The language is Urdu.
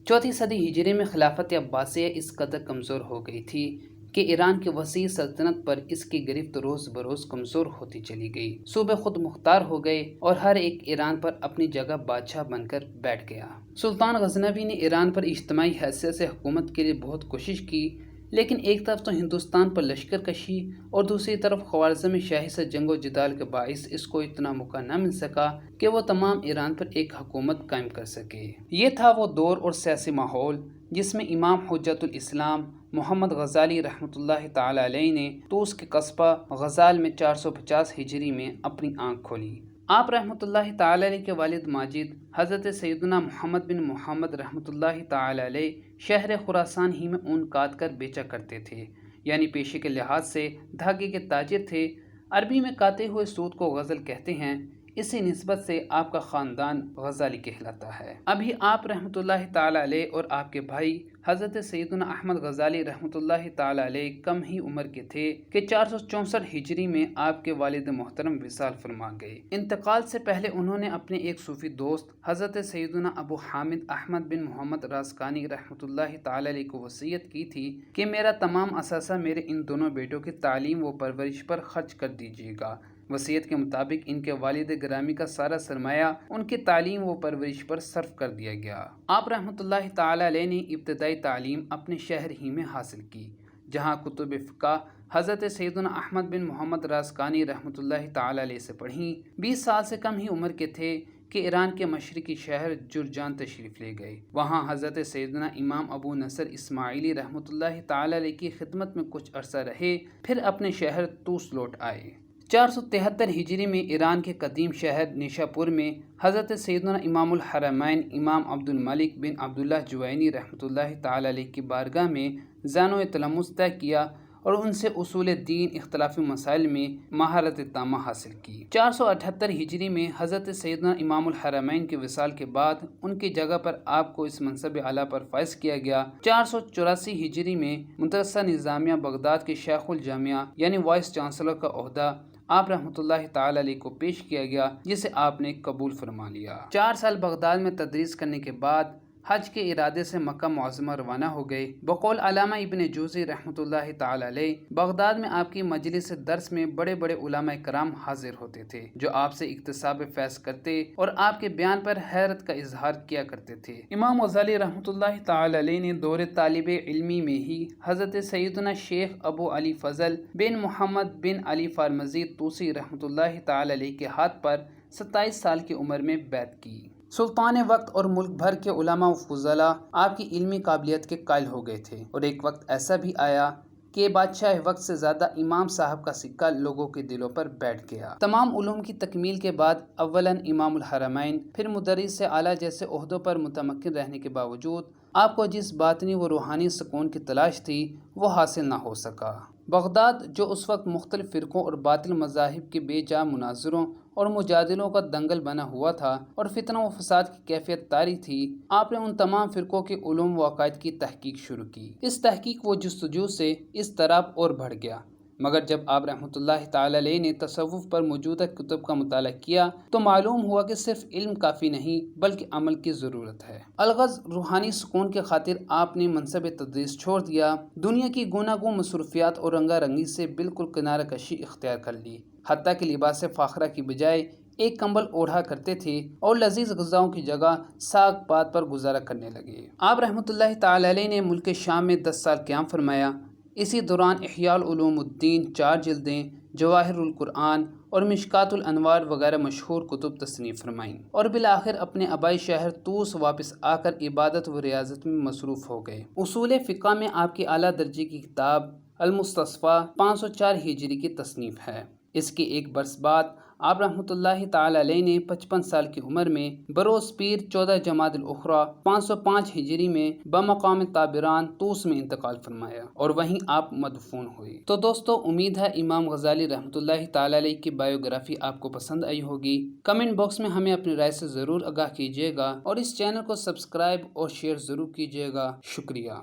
چوتھی صدی ہجری میں خلافت عباسیہ اس قدر کمزور ہو گئی تھی کہ ایران کی وسیع سلطنت پر اس کی گرفت روز بروز کمزور ہوتی چلی گئی۔ صوبے خود مختار ہو گئے اور ہر ایک ایران پر اپنی جگہ بادشاہ بن کر بیٹھ گیا۔ سلطان غزنوی نے ایران پر اجتماعی حیثیت سے حکومت کے لیے بہت کوشش کی، لیکن ایک طرف تو ہندوستان پر لشکر کشی اور دوسری طرف خوارزم شاہی سے جنگ و جدال کے باعث اس کو اتنا موقع نہ مل سکا کہ وہ تمام ایران پر ایک حکومت قائم کر سکے۔ یہ تھا وہ دور اور سیاسی ماحول جس میں امام حجت الاسلام محمد غزالی رحمۃ اللہ تعالی علیہ نے طوس کے قصبہ غزال میں 450 ہجری میں اپنی آنکھ کھولی۔ آپ رحمۃ اللہ تعالی علیہ کے والد ماجد حضرت سیدنا محمد بن محمد رحمۃ اللہ تعالی علیہ شہر خراسان ہی میں اون کاٹ کر بیچا کرتے تھے، یعنی پیشے کے لحاظ سے دھاگے کے تاجر تھے۔ عربی میں کاتے ہوئے سوت کو غزل کہتے ہیں، اسی نسبت سے آپ کا خاندان غزالی کہلاتا ہے۔ ابھی آپ رحمۃ اللہ تعالی علیہ اور آپ کے بھائی حضرت سیدنا احمد غزالی رحمۃ اللہ تعالی علیہ کم ہی عمر کے تھے کہ 464 ہجری میں آپ کے والد محترم وصال فرما گئے۔ انتقال سے پہلے انہوں نے اپنے ایک صوفی دوست حضرت سیدنا ابو حامد احمد بن محمد رازقانی رحمۃ اللہ تعالی علیہ کو وصیت کی تھی کہ میرا تمام اثاثہ میرے ان دونوں بیٹوں کی تعلیم و پرورش پر خرچ کر دیجیے گا۔ وصیت کے مطابق ان کے والد گرامی کا سارا سرمایہ ان کی تعلیم و پرورش پر صرف کر دیا گیا۔ آپ رحمۃ اللہ تعالی علیہ نے ابتدائی تعلیم اپنے شہر ہی میں حاصل کی، جہاں کتب فقہ حضرت سیدنا احمد بن محمد رازقانی رحمۃ اللہ تعالی علیہ سے پڑھیں۔ 20 سال سے کم ہی عمر کے تھے کہ ایران کے مشرقی شہر جرجان تشریف لے گئے۔ وہاں حضرت سیدنا امام ابو نصر اسماعیلی رحمۃ اللہ تعالی علیہ کی خدمت میں کچھ عرصہ رہے، پھر اپنے شہر طوس لوٹ آئے۔ 473 ہجری میں ایران کے قدیم شہر نیشاپور میں حضرت سیدنا امام الحرمین امام عبد الملک بن عبداللہ جوینی رحمۃ اللہ تعالی علیہ کی بارگاہ میں ذہن و تلمذ طے کیا اور ان سے اصول دین اختلافی مسائل میں مہارت تامہ حاصل کی۔ 478 ہجری میں حضرت سیدنا امام الحرمین کے وصال کے بعد ان کی جگہ پر آپ کو اس منصب اعلیٰ پر فائز کیا گیا۔ 484 ہجری میں مدرسہ نظامیہ بغداد کے شیخ الجامعہ یعنی وائس چانسلر کا عہدہ آپ رحمۃ اللہ تعالی علیہ کو پیش کیا گیا، جسے آپ نے قبول فرما لیا۔ 4 سال بغداد میں تدریس کرنے کے بعد حج کے ارادے سے مکہ معظمہ روانہ ہو گئے۔ بقول علامہ ابن جوزی رحمۃ اللہ تعالی علیہ، بغداد میں آپ کی مجلس درس میں بڑے بڑے علماء کرام حاضر ہوتے تھے، جو آپ سے اکتساب فیض کرتے اور آپ کے بیان پر حیرت کا اظہار کیا کرتے تھے۔ امام غزالی رحمۃ اللہ تعالی علیہ نے دور طالب علمی میں ہی حضرت سیدنا شیخ ابو علی فضل بن محمد بن علی فارمزی طوسی رحمۃ اللہ تعالی علیہ کے ہاتھ پر 27 سال کی عمر میں بیعت کی۔ سلطان وقت اور ملک بھر کے علماء و فضلاء آپ کی علمی قابلیت کے قائل ہو گئے تھے، اور ایک وقت ایسا بھی آیا کہ بادشاہ وقت سے زیادہ امام صاحب کا سکہ لوگوں کے دلوں پر بیٹھ گیا۔ تمام علوم کی تکمیل کے بعد اولاً امام الحرمین، پھر مدرس اعلیٰ جیسے عہدوں پر متمکن رہنے کے باوجود آپ کو جس باطنی و روحانی سکون کی تلاش تھی وہ حاصل نہ ہو سکا۔ بغداد جو اس وقت مختلف فرقوں اور باطل مذاہب کے بے جا مناظروں اور مجادلوں کا دنگل بنا ہوا تھا اور فتنہ و فساد کی کیفیت طاری تھی، آپ نے ان تمام فرقوں کے علوم و عقائد کی تحقیق شروع کی۔ اس تحقیق و جستجو سے اضطراب اور بڑھ گیا، مگر جب آپ رحمۃ اللہ تعالی علیہ نے تصوف پر موجودہ کتب کا مطالعہ کیا تو معلوم ہوا کہ صرف علم کافی نہیں بلکہ عمل کی ضرورت ہے۔ الغرض روحانی سکون کے خاطر آپ نے منصب تدریس چھوڑ دیا، دنیا کی گوناگون مصروفیات اور رنگا رنگی سے بالکل کنارہ کشی اختیار کر لی، حتیٰ کہ لباس فاخرہ کی بجائے ایک کمبل اوڑھا کرتے تھے اور لذیذ غذاؤں کی جگہ ساگ پات پر گزارا کرنے لگے۔ آپ رحمۃ اللہ تعالی علیہ نے ملک شام میں 10 سال قیام فرمایا۔ اسی دوران احیاء علوم الدین 4 جلدیں، جواہر القرآن اور مشکات الانوار وغیرہ مشہور کتب تصنیف فرمائیں، اور بالآخر اپنے آبائی شہر طوس واپس آ کر عبادت و ریاضت میں مصروف ہو گئے۔ اصول فقہ میں آپ کی اعلیٰ درجے کی کتاب المستصفیٰ 504 ہجری کی تصنیف ہے۔ اس کے ایک برس بعد آپ رحمۃ اللہ تعالی علیہ نے 55 سال کی عمر میں بروز پیر 14 جمادی الاخری 505 ہجری میں بمقام طابران طوس میں انتقال فرمایا اور وہیں آپ مدفون ہوئے۔ تو دوستو، امید ہے امام غزالی رحمۃ اللہ تعالی علیہ کی بایوگرافی آپ کو پسند آئی ہوگی۔ کمنٹ باکس میں ہمیں اپنی رائے سے ضرور آگاہ کیجیے گا اور اس چینل کو سبسکرائب اور شیئر ضرور کیجیے گا۔ شکریہ۔